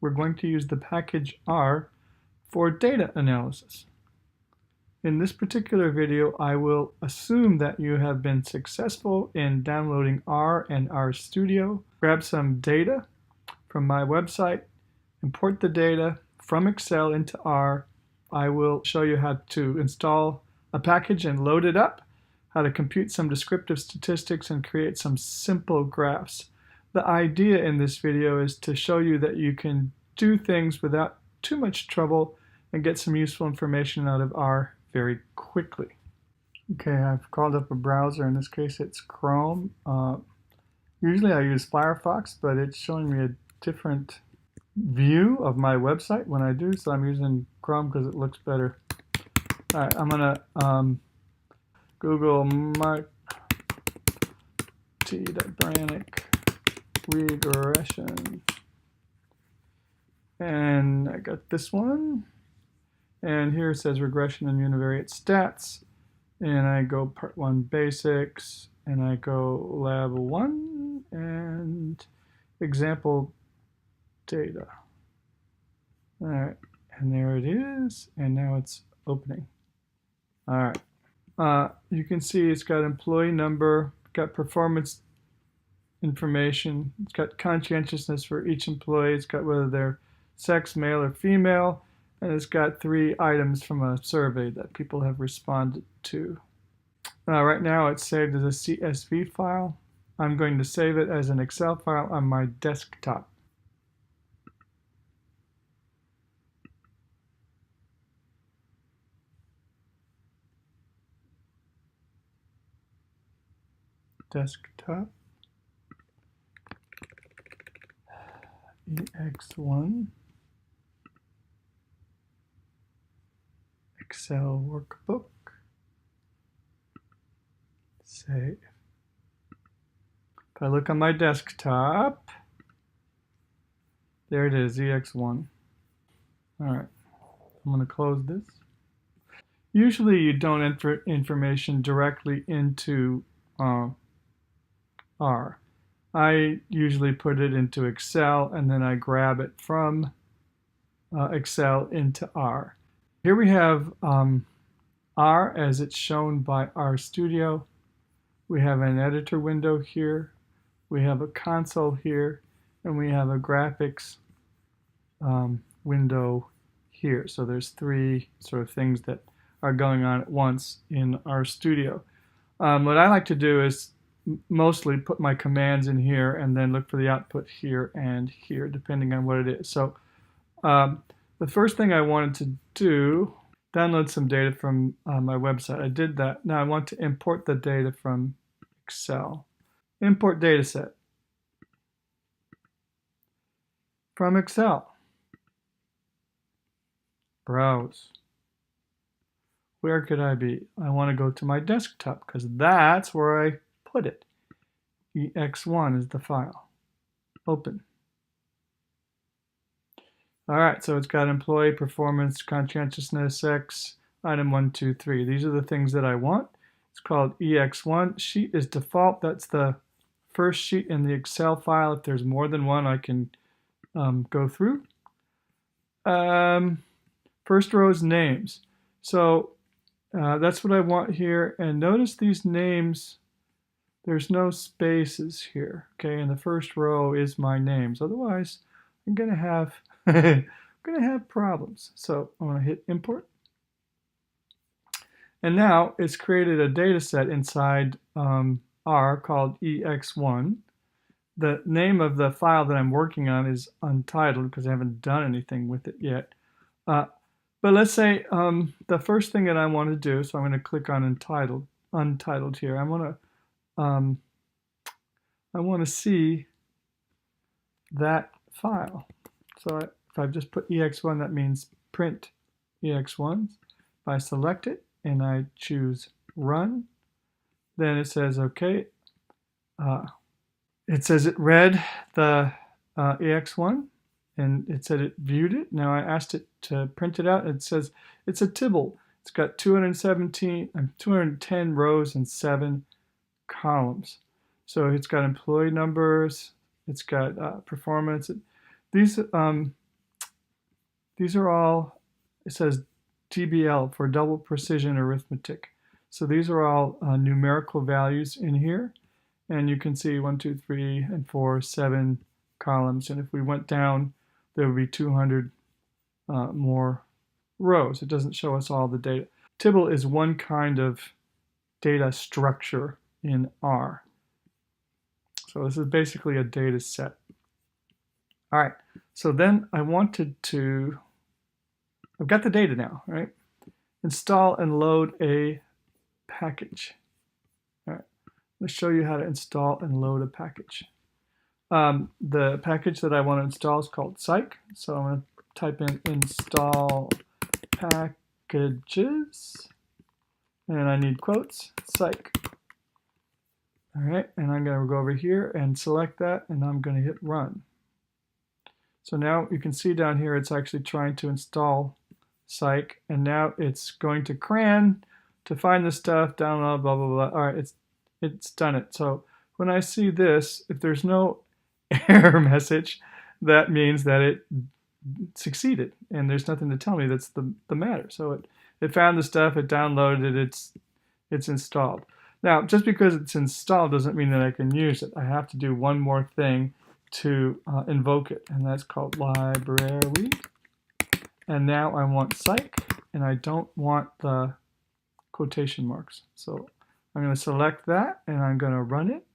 we're going to use the package R for data analysis. In this particular video, I will assume that you have been successful in downloading R and RStudio, grab some data from my website, import the data from Excel into R. I will show you how to install a package and load it up, how to compute some descriptive statistics and create some simple graphs. The idea in this video is to show you that you can do things without too much trouble and get some useful information out of R very quickly. Okay, I've called up a browser. In this case, it's Chrome. Usually I use Firefox, but it's showing me a different view of my website when I do, so I'm using Chrome because it looks better. All right, I'm gonna Google Mark T. Brannick regression, and I got this one. And here it says regression and univariate stats. And I go part 1 basics, and I go lab 1 and example data. All right, and there it is, and now it's opening. All right, you can see it's got employee number, got performance information, it's got conscientiousness for each employee, it's got whether they're sex, male or female, and it's got 3 items from a survey that people have responded to. Right now it's saved as a CSV file. I'm going to save it as an Excel file on my desktop. Desktop. EX1. Excel workbook. Save. If I look on my desktop, there it is, EX1. All right, I'm going to close this. Usually you don't enter information directly into R. I usually put it into Excel and then I grab it from Excel into R. Here we have R as it's shown by RStudio. We have an editor window here. We have a console here, and we have a graphics window here. So there's 3 sort of things that are going on at once in RStudio. What I like to do is mostly put my commands in here and then look for the output here and here, depending on what it is. So the first thing I wanted to do, download some data from my website. I did that. Now I want to import the data from Excel. Import dataset from Excel. Browse. Where could I be? I want to go to my desktop because that's where I put it. EX1 is the file. Open. All right, so it's got employee, performance, conscientiousness, sex, item 1, 2, 3. These are the things that I want. It's called EX1. Sheet is default. That's the first sheet in the Excel file. If there's more than one, I can go through. First row is names. So that's what I want here. And notice these names, there's no spaces here. Okay, and the first row is my names. Otherwise, I'm going to have problems. So I'm going to hit import. And now it's created a data set inside R called EX1. The name of the file that I'm working on is untitled because I haven't done anything with it yet. But let's say the first thing that I want to do, so I'm going to click on untitled here. I want to see that file. So if I just put EX1, that means print EX1. If I select it and I choose run, then it says okay. It says it read the EX1 and it said it viewed it. Now I asked it to print it out. It says it's a tibble. It's got 210 rows and 7 columns. So it's got employee numbers. It's got performance. These these are all, it says DBL for double precision arithmetic. So these are all numerical values in here. And you can see 1, 2, 3, and 4, 7 columns. And if we went down, there would be 200 more rows. It doesn't show us all the data. Tibble is one kind of data structure in R. So this is basically a data set. All right, so then I wanted to, I've got the data now, right? Install and load a package. All right, let's show you how to install and load a package. The package that I want to install is called psych. So I'm going to type in install packages, and I need quotes, psych. All right, and I'm going to go over here and select that, and I'm going to hit run. So now you can see down here it's actually trying to install psych, and now it's going to cran to find the stuff, download, blah, blah, blah. All right, it's done it. So when I see this, if there's no error message, that means that it succeeded, and there's nothing to tell me that's the matter. So it found the stuff, it downloaded it, it's installed. Now, just because it's installed doesn't mean that I can use it. I have to do one more thing to invoke it, and that's called library. And now I want psych, and I don't want the quotation marks. So I'm going to select that, and I'm going to run it,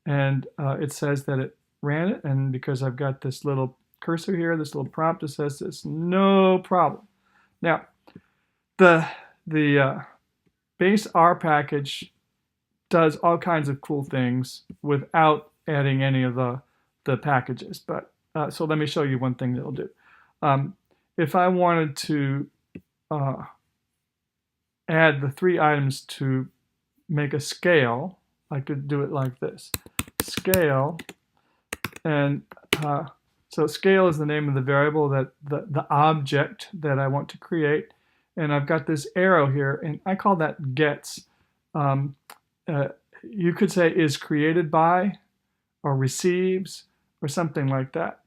and it says that it ran it, and because I've got this little cursor here, this little prompt, it says this, no problem. Now, the base R package does all kinds of cool things without adding any of the packages. But so let me show you one thing that it'll do. If I wanted to add the 3 items to make a scale, I could do it like this. Scale, and so scale is the name of the variable, that the object that I want to create. And I've got this arrow here, and I call that gets. You could say is created by, or receives, or something like that.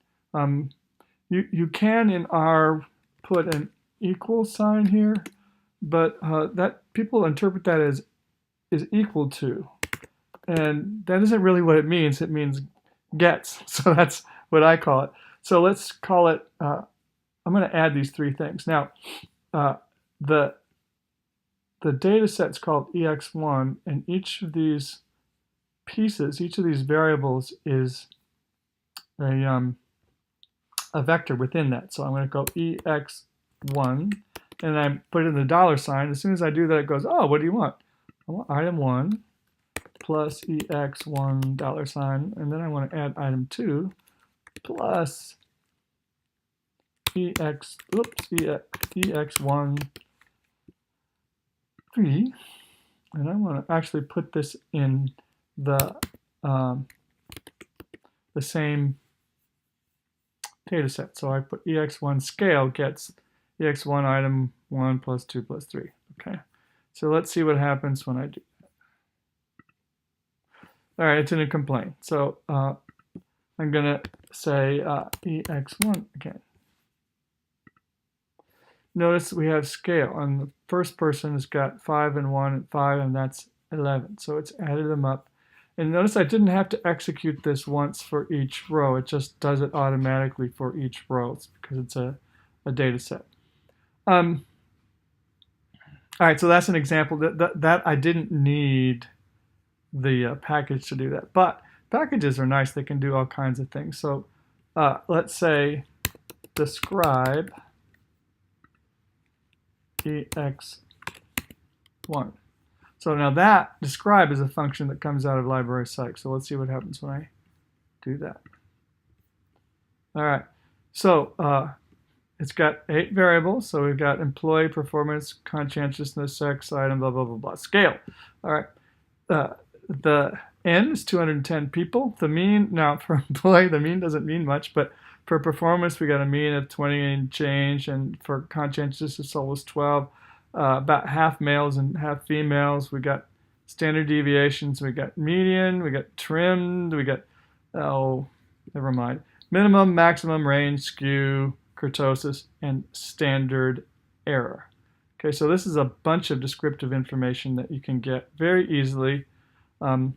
You can in R put an equal sign here, but that people interpret that as is equal to, and that isn't really what it means. It means gets. So that's what I call it. So let's call it. I'm going to add these 3 things now. The data set's called ex1, and each of these pieces, each of these variables is a vector within that. So I'm going to go ex1, and I put in the $sign. As soon as I do that, it goes, oh, what do you want? I want item 1 plus ex1 $sign, and then I want to add item 2 plus ex1 3, and I want to actually put this in the same data set. So I put ex1 scale gets ex1 item 1 plus 2 plus 3. Okay, so let's see what happens when I do that. All right, it's in a complaint. So I'm going to say ex1 again. Notice we have scale, and the first person has got 5 and 1 and 5, and that's 11. So it's added them up. And notice I didn't have to execute this once for each row. It just does it automatically for each row because it's a data set. All right, so that's an example that I didn't need the package to do that. But packages are nice. They can do all kinds of things. So let's say describe ex1. So now that describe is a function that comes out of library psych. So let's see what happens when I do that. All right, so it's got 8 variables. So we've got employee, performance, conscientiousness, sex, item, blah, blah, blah, blah. Scale. All right, the N is 210 people. The mean, now for employee, the mean doesn't mean much, but for performance, we got a mean of 20 and change, and for conscientiousness, was 12. About half males and half females. We got standard deviations. We got median. We got trimmed. We got, oh, never mind. Minimum, maximum, range, skew, kurtosis, and standard error. Okay, so this is a bunch of descriptive information that you can get very easily. When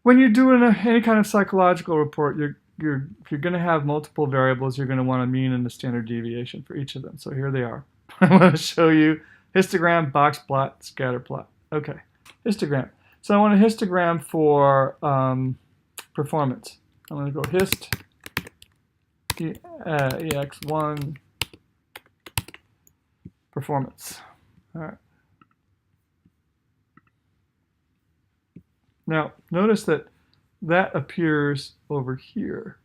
you're doing any kind of psychological report, if you're going to have multiple variables, you're going to want a mean and a standard deviation for each of them. So here they are. I want to show you histogram, box plot, scatter plot. Okay, histogram. So I want a histogram for performance. I'm going to go hist EX1 performance. All right. Now, notice that appears over here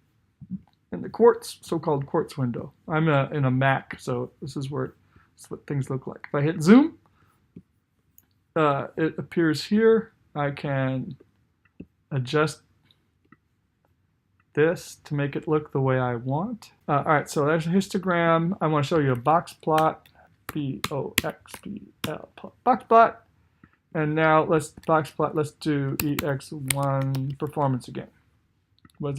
in the quartz, so-called quartz window. I'm in a Mac, so this is what things look like. If I hit zoom, it appears here. I can adjust this to make it look the way I want. All right, so there's a histogram. I want to show you a box plot, BOXPL, box plot. And now let's box plot. Let's do EX1 performance again. So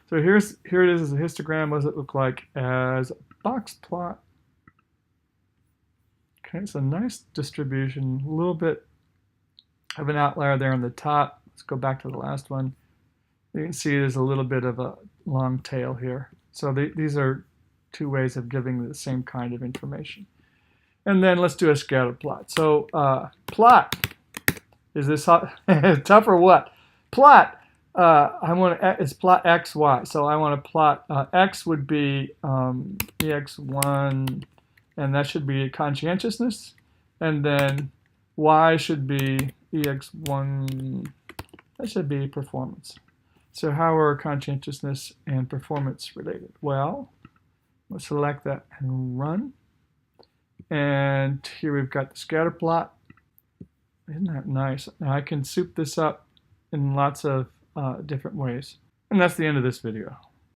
here it is as a histogram. What does it look like as a box plot? Okay, it's a nice distribution. A little bit of an outlier there on the top. Let's go back to the last one. You can see there's a little bit of a long tail here. So these are two ways of giving the same kind of information. And then let's do a scatter plot. So plot. Is this tough or what? Plot. It's plot x, y. So I want to plot x would be EX1, and that should be conscientiousness. And then y should be EX1, that should be performance. So how are conscientiousness and performance related? Well, let's select that and run. And here we've got the scatter plot. Isn't that nice? Now I can soup this up in lots of different ways. And that's the end of this video.